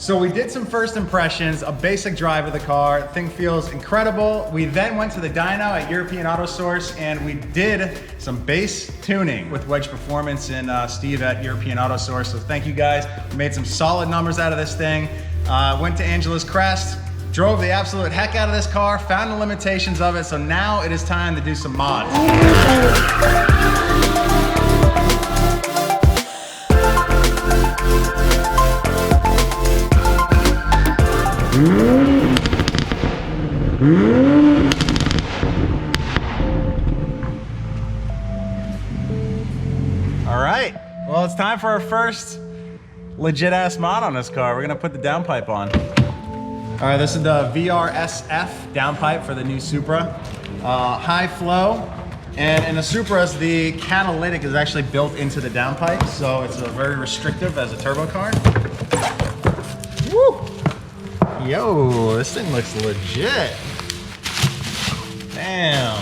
So we did some first impressions, a basic drive of the car. The thing feels incredible. We then went to the dyno at European Auto Source and we did some base tuning with Wedge Performance and Steve at European Auto Source. So thank you guys. We made some solid numbers out of this thing. Went to Angela's Crest, drove the absolute heck out of this car, found the limitations of it. So now it is time to do some mods. All right, well, it's time for our first legit ass mod on this car. We're gonna put the downpipe on. All right, this is the VRSF downpipe for the new Supra. High flow, and in the Supras, the catalytic is actually built into the downpipe, so it's very restrictive as a turbo car. Woo! Yo, this thing looks legit. Damn.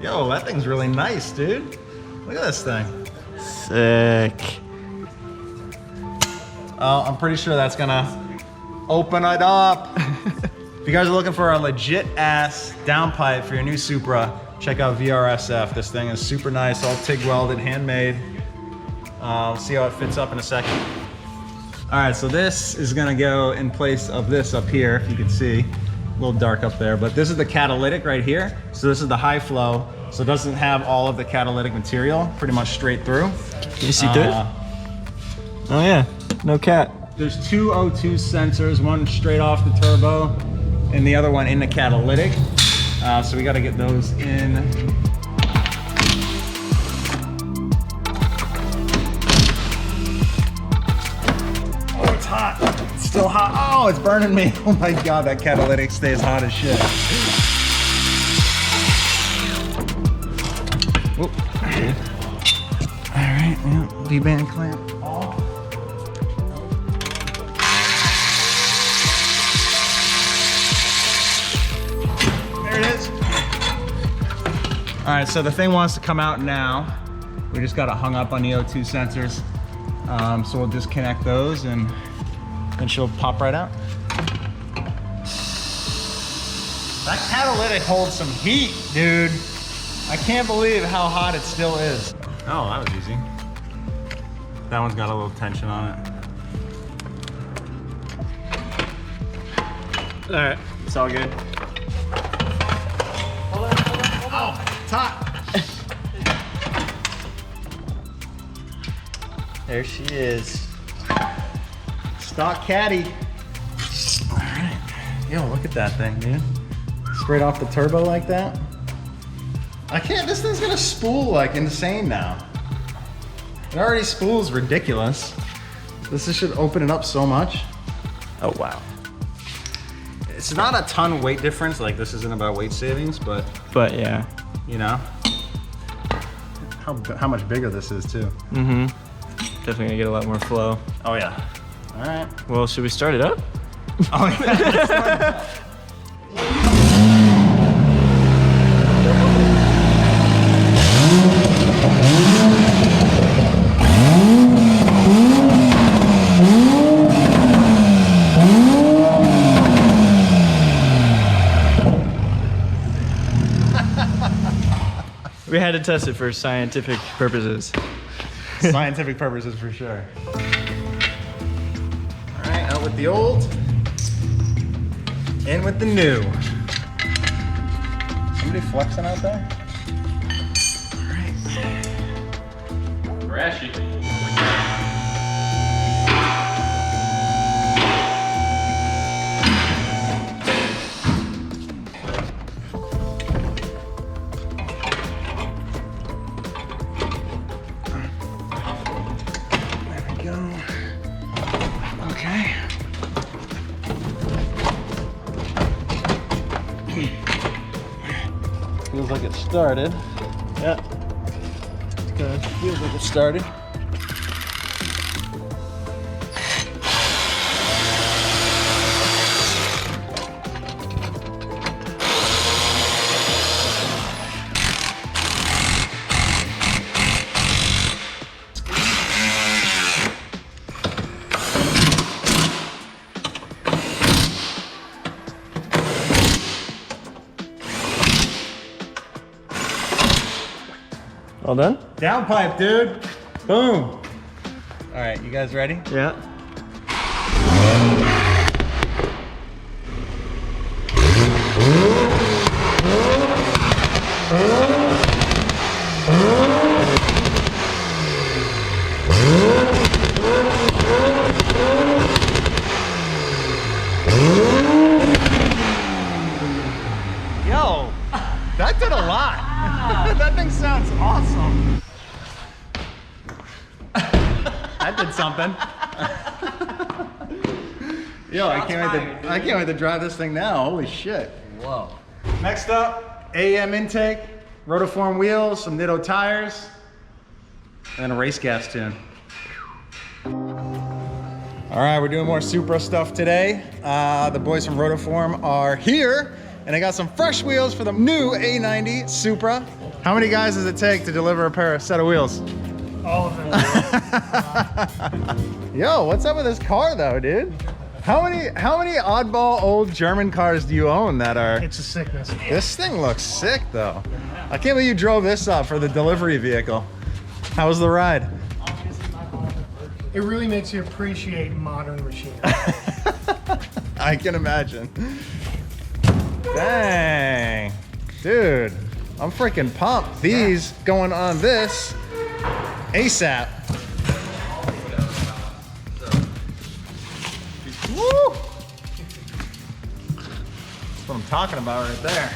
Yo, that thing's really nice, dude. Look at this thing. Sick. Well, I'm pretty sure that's gonna open it up. If you guys are looking for a legit ass downpipe for your new Supra, check out VRSF. This thing is super nice, all TIG welded, handmade. We'll see how it fits up in a second. All right, so this is gonna go in place of this up here, if you can see. A little dark up there, but this is the catalytic right here. So this is the high flow, so it doesn't have all of the catalytic material, pretty much straight through. Can you see through it? Oh yeah, no cat. There's two O2 sensors, one straight off the turbo and the other one in the catalytic. So we gotta get those in. Hot. It's still hot. Oh, it's burning me. Oh my God, that catalytic stays hot as shit. Whoop. All right, yeah, V-band clamp off. There it is. All right, so the thing wants to come out now. We just got it hung up on the O2 sensors. So we'll disconnect those and she'll pop right out. That catalytic holds some heat, dude. I can't believe how hot it still is. Oh, that was easy. That one's got a little tension on it. All right, it's all good. Hold on. Oh, it's hot. There she is. Stock caddy. All right. Yo, look at that thing, dude. Straight off the turbo like that. I can't, this thing's gonna spool like insane now. It already spools ridiculous. This should open it up so much. Oh, wow. It's not a ton weight difference, like this isn't about weight savings, but yeah. you know, how much bigger this is too. Mm-hmm. Definitely gonna get a lot more flow. Oh yeah. All right. Well, should we start it up? Oh yeah. We had to test it for scientific purposes. Scientific purposes for sure. All right, out with the old, in with the new. Somebody flexing out there? All right. Brashy. Feels like it started. Yeah. It feels like it started. All done? Downpipe, dude. Boom. All right, you guys ready? Yeah. Yo, that did a lot. That thing sounds awesome. That did something. Yo, I can't wait to drive this thing now. Holy shit. Whoa. Next up, AEM intake, rotiform wheels, some Nitto tires, and then a race gas tune. All right, we're doing more Supra stuff today. The boys from Rotiform are here, and they got some fresh wheels for the new A90 Supra. How many guys does it take to deliver a set of wheels? All of them. Yo, what's up with this car though, dude? How many oddball old German cars do you own that are? It's a sickness. This thing looks sick though. I can't believe you drove this up for the delivery vehicle. How was the ride? It really makes you appreciate modern machinery. I can imagine. Dang. Dude, I'm freaking pumped. These going on this ASAP. Woo! That's what I'm talking about right there.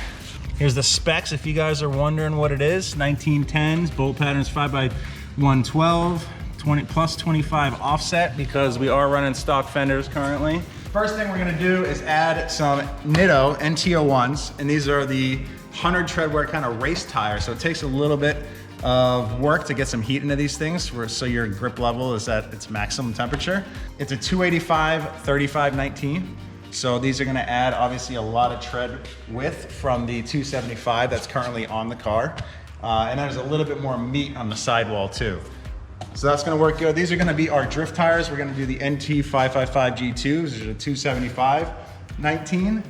Here's the specs if you guys are wondering what it is. 1910s, bolt patterns 5x112, 20 plus 25 offset because we are running stock fenders currently. First thing we're gonna do is add some Nitto NT01s, and these are the 100 tread wear kind of race tires. So it takes a little bit of work to get some heat into these things so your grip level is at its maximum temperature. It's a 285/35/19. So these are gonna add obviously a lot of tread width from the 275 that's currently on the car. And there's a little bit more meat on the sidewall too. So that's gonna work good. These are gonna be our drift tires. We're gonna do the NT555 G2s, which are 275/19.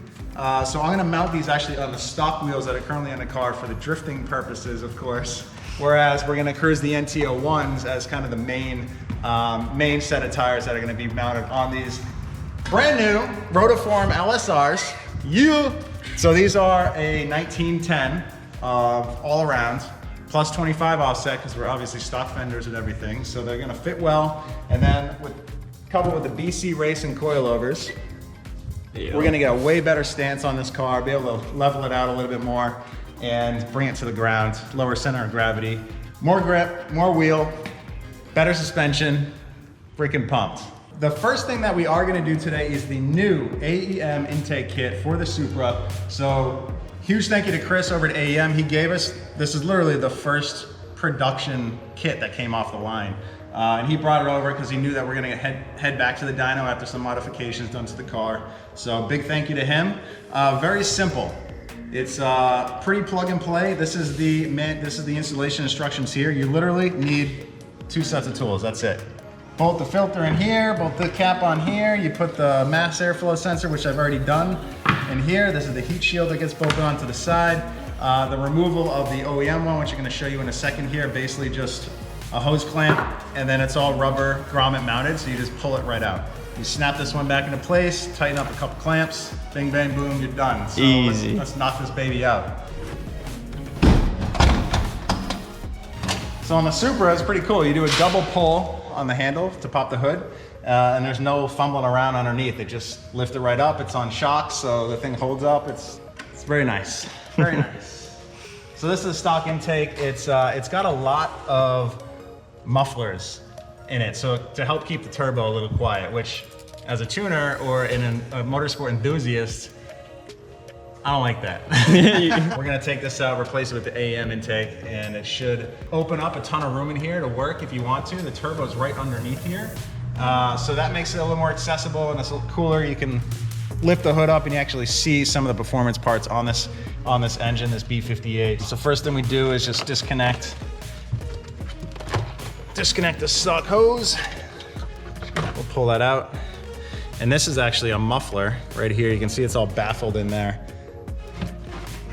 So I'm gonna mount these actually on the stock wheels that are currently in the car for the drifting purposes, of course. Whereas we're gonna cruise the NT01s as kind of the main set of tires that are gonna be mounted on these brand new Rotiform LSRs. So these are a 1910 all around, plus 25 offset because we're obviously stock fenders and everything. So they're gonna fit well. And then coupled with the BC Racing coilovers, we're gonna get a way better stance on this car, be able to level it out a little bit more and bring it to the ground, lower center of gravity, more grip, more wheel, better suspension, freaking pumped. The first thing that we are gonna do today is the new AEM intake kit for the Supra. So huge thank you to Chris over at AEM. He gave us, this is literally the first production kit that came off the line. And he brought it over because he knew that we're gonna head back to the dyno after some modifications done to the car. So big thank you to him. Very simple. It's pretty plug and play. This is the installation instructions here. You literally need 2 sets of tools, that's it. Bolt the filter in here, bolt the cap on here. You put the mass airflow sensor, which I've already done, in here. This is the heat shield that gets bolted onto the side. The removal of the OEM one, which I'm gonna show you in a second here, basically just a hose clamp, and then it's all rubber grommet mounted, so you just pull it right out. You snap this one back into place, tighten up a couple clamps, bing, bang, boom, you're done. So easy. Let's knock this baby out. So on the Supra, it's pretty cool. You do a double pull on the handle to pop the hood, and there's no fumbling around underneath. It just lift it right up. It's on shocks, so the thing holds up. It's very nice, very nice. So this is a stock intake. It's got a lot of mufflers in it, so to help keep the turbo a little quiet, which as a tuner or a motorsport enthusiast, I don't like that. We're gonna take this out, replace it with the AEM intake, and it should open up a ton of room in here to work if you want to. The turbo's right underneath here. So that makes it a little more accessible and it's a little cooler. You can lift the hood up and you actually see some of the performance parts on this engine, this B58. So first thing we do is just disconnect the stock hose. We'll pull that out. And this is actually a muffler right here. You can see it's all baffled in there.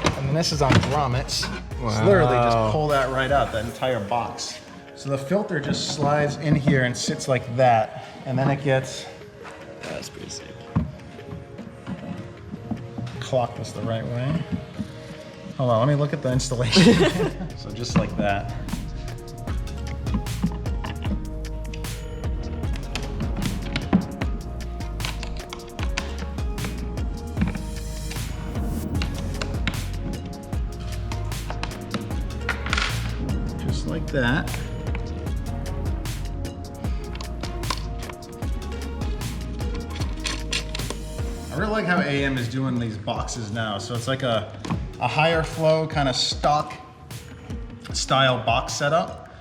And then this is on grommets, It's literally just pull that right out, that entire box. So the filter just slides in here and sits like that, and then it gets. That's pretty sick. Clock this the right way. Hold on, let me look at the installation. So just like that. Just like that. I really like how AM is doing these boxes now. So it's like a higher flow kind of stock style box setup.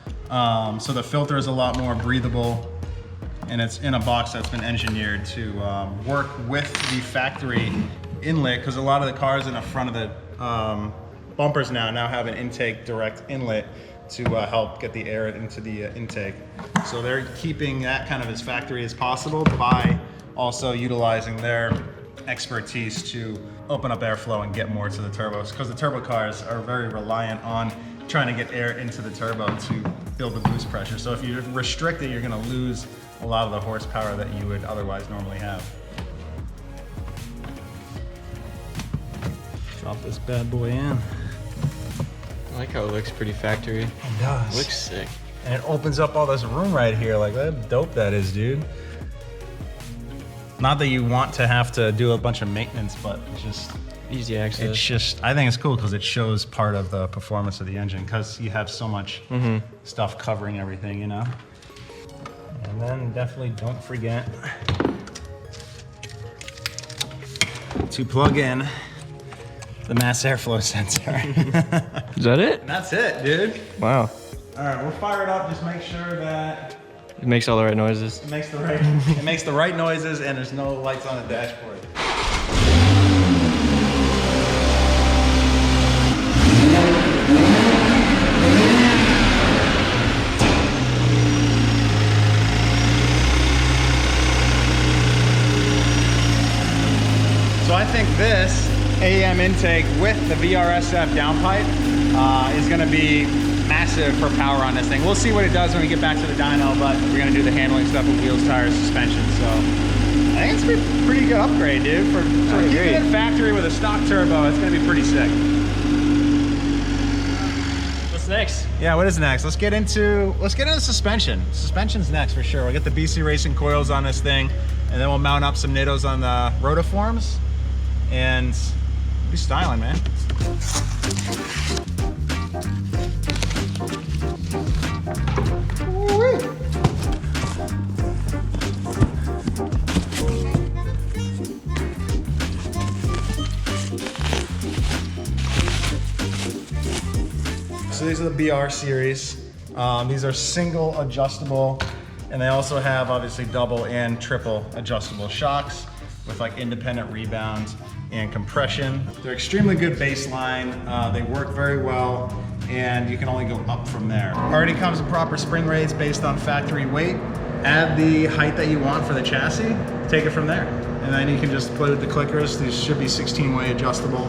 So the filter is a lot more breathable, and it's in a box that's been engineered to work with the factory inlet, because a lot of the cars in the front of the bumpers now have an intake direct inlet to help get the air into the intake. So they're keeping that kind of as factory as possible by also utilizing their expertise to open up airflow and get more to the turbos, because the turbo cars are very reliant on trying to get air into the turbo to build the boost pressure. So if you restrict it, you're going to lose a lot of the horsepower that you would otherwise normally have. Drop this bad boy in. I like how it looks pretty factory. It does. It looks sick. And it opens up all this room right here. Like, that dope that is, dude. Not that you want to have to do a bunch of maintenance, but it's just Easy access. It's just, I think it's cool because it shows part of the performance of the engine, because you have so much stuff covering everything, you know? And then definitely don't forget to plug in the mass airflow sensor. Is that it? And that's it, dude. Wow. All right, we'll fire it up. Just make sure that It makes all the right noises. it makes the right noises, and there's no lights on the dashboard. So I think this AM intake with the VRSF downpipe is going to be massive for power on this thing. We'll see what it does when we get back to the dyno, but we're going to do the handling stuff with wheels, tires, suspension. So I think it's a pretty good upgrade, dude. For keeping it factory with a stock turbo, it's going to be pretty sick. What's next? Yeah, what is next? Let's get into suspension. Suspension's next for sure. We'll get the BC Racing coils on this thing, and then we'll mount up some Natos on the rotiforms, and be styling, man. So these are the BR series. These are single adjustable, and they also have obviously double and triple adjustable shocks with like independent rebound and compression. They're extremely good baseline. They work very well, and you can only go up from there. Already comes with proper spring rates based on factory weight. Add the height that you want for the chassis, take it from there. And then you can just play with the clickers. These should be 16-way adjustable,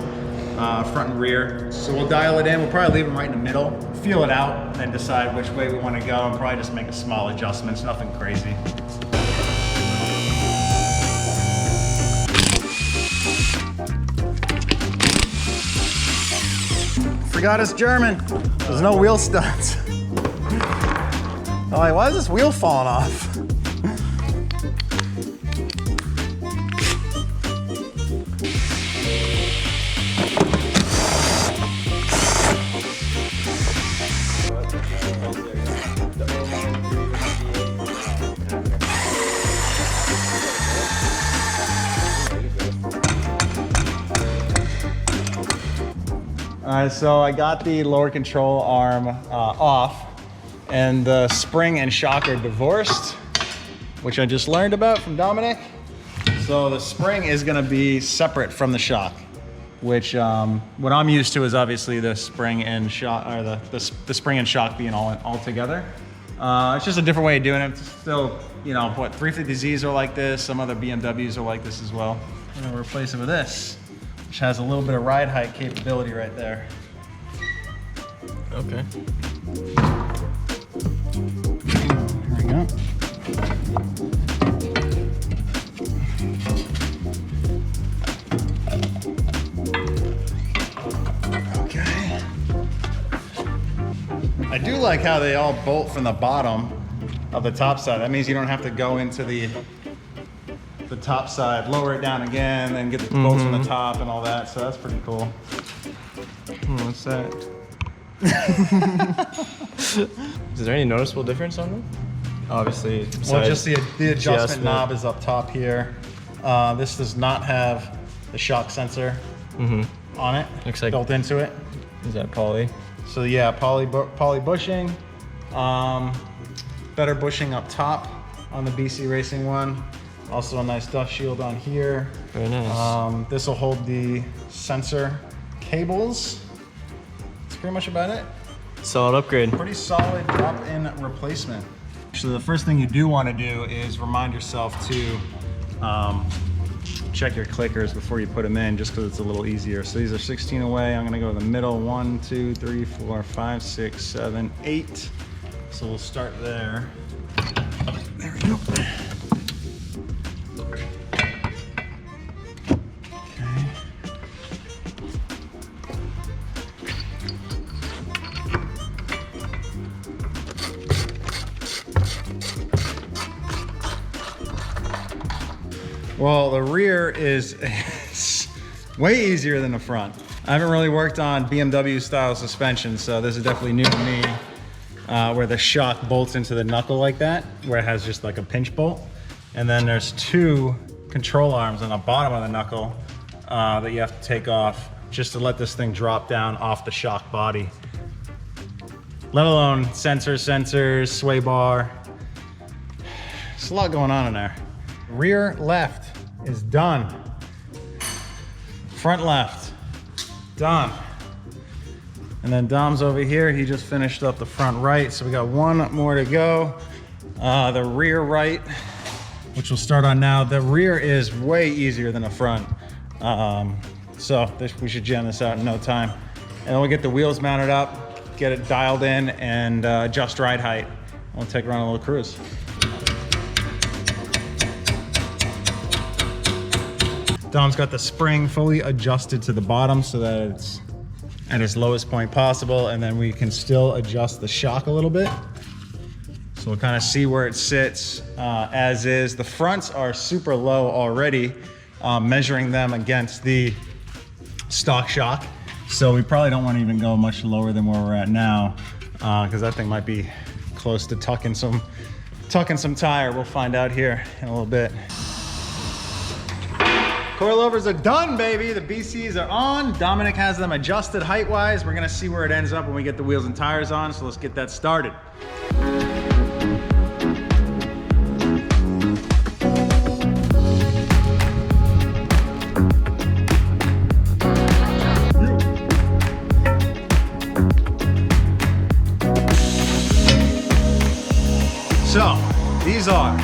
front and rear. So we'll dial it in. We'll probably leave them right in the middle, feel it out, and decide which way we want to go, and probably just make a small adjustments, nothing crazy. Forgot it's German. There's no wheel studs. I'm like, why is this wheel falling off? All right, so I got the lower control arm off, and the spring and shock are divorced, which I just learned about from Dominic. So the spring is gonna be separate from the shock, which what I'm used to is obviously the spring and shock, or the spring and shock being all together. It's just a different way of doing it. It's still, you know, what, 350Zs are like this, some other BMWs are like this as well. I'm gonna replace it with this, which has a little bit of ride height capability right there. Okay. There we go. Okay. I do like how they all bolt from the bottom of the top side. That means you don't have to go into the top side, lower it down again, and get the bolts from the top and all that. So that's pretty cool. What's that? Is there any noticeable difference on them? Obviously, well, just the adjustment knob is up top here. This does not have the shock sensor on it. Looks like built into it. Is that poly? So yeah, poly bushing. Better bushing up top on the BC Racing one. Also a nice dust shield on here. Very nice. This will hold the sensor cables. That's pretty much about it. Solid upgrade. Pretty solid drop-in replacement. Actually, the first thing you do want to do is remind yourself to check your clickers before you put them in, just because it's a little easier. So these are 16 away. I'm going to go to the middle. 1, 2, 3, 4, 5, 6, 7, 8. So we'll start there. There we go. Well, the rear is way easier than the front. I haven't really worked on BMW style suspension, so this is definitely new to me, where the shock bolts into the knuckle like that, where it has just like a pinch bolt. And then there's 2 control arms on the bottom of the knuckle that you have to take off just to let this thing drop down off the shock body. Let alone sensors, sway bar. There's a lot going on in there. Rear left is done. Front left, done. And then Dom's over here, he just finished up the front right, so we got one more to go. The rear right, which we'll start on now. The rear is way easier than the front. We should jam this out in no time. And then we'll get the wheels mounted up, get it dialed in, and adjust ride height. We'll take around a little cruise. Dom's got the spring fully adjusted to the bottom so that it's at its lowest point possible, and then we can still adjust the shock a little bit. So we'll kind of see where it sits as is. The fronts are super low already, measuring them against the stock shock. So we probably don't want to even go much lower than where we're at now, because that thing might be close to tucking some tire. We'll find out here in a little bit. Coilovers are done, baby. The BCs are on. Dominic has them adjusted height-wise. We're gonna see where it ends up when we get the wheels and tires on, so let's get that started. So, these are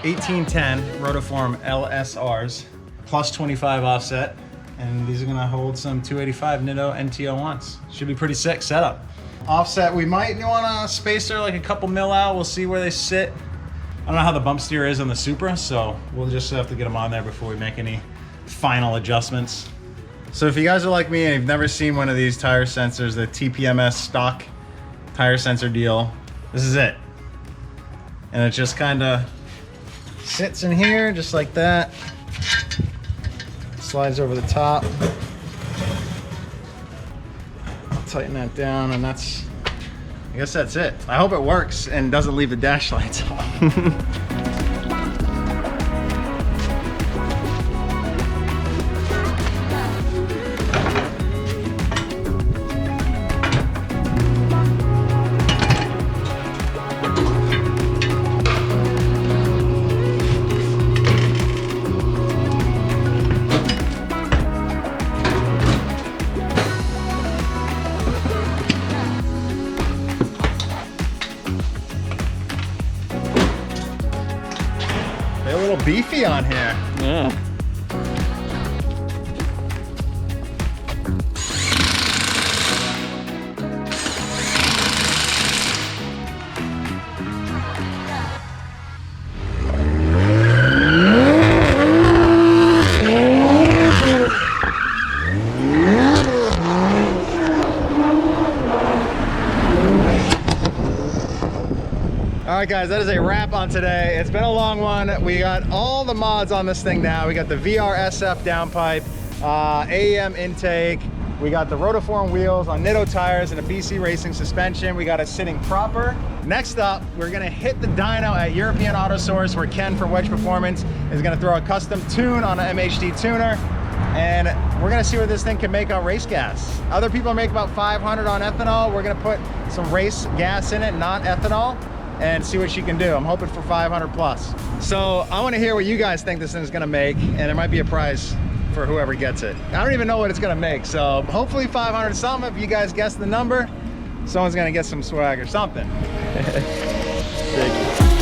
1810 Rotiform LSRs. Plus 25 offset, and these are gonna hold some 285 Nitto NT01s. Should be pretty sick setup. Offset, we might want a spacer like a couple mil out. We'll see where they sit. I don't know how the bump steer is on the Supra, so we'll just have to get them on there before we make any final adjustments. So if you guys are like me and you've never seen one of these tire sensors, the TPMS stock tire sensor deal, this is it. And it just kind of sits in here just like that. Slides over the top. I'll tighten that down, and I guess that's it. I hope it works and doesn't leave the dash lights on. They're a little beefy on here. Yeah. right, guys, that is a wrap on today. It's been a long one. We got all the mods on this thing now. We got the VRSF downpipe, AEM intake. We got the rotiform wheels on Nitto tires and a BC Racing suspension. We got it sitting proper. Next up, we're gonna hit the dyno at European Auto Source, where Ken from Wedge Performance is gonna throw a custom tune on an MHD tuner. And we're gonna see what this thing can make on race gas. Other people make about 500 on ethanol. We're gonna put some race gas in it, not ethanol, and see what she can do. I'm hoping for 500 plus. So I wanna hear what you guys think this thing's gonna make, and there might be a prize for whoever gets it. I don't even know what it's gonna make, so hopefully 500 something. If you guys guess the number, someone's gonna get some swag or something. Sick.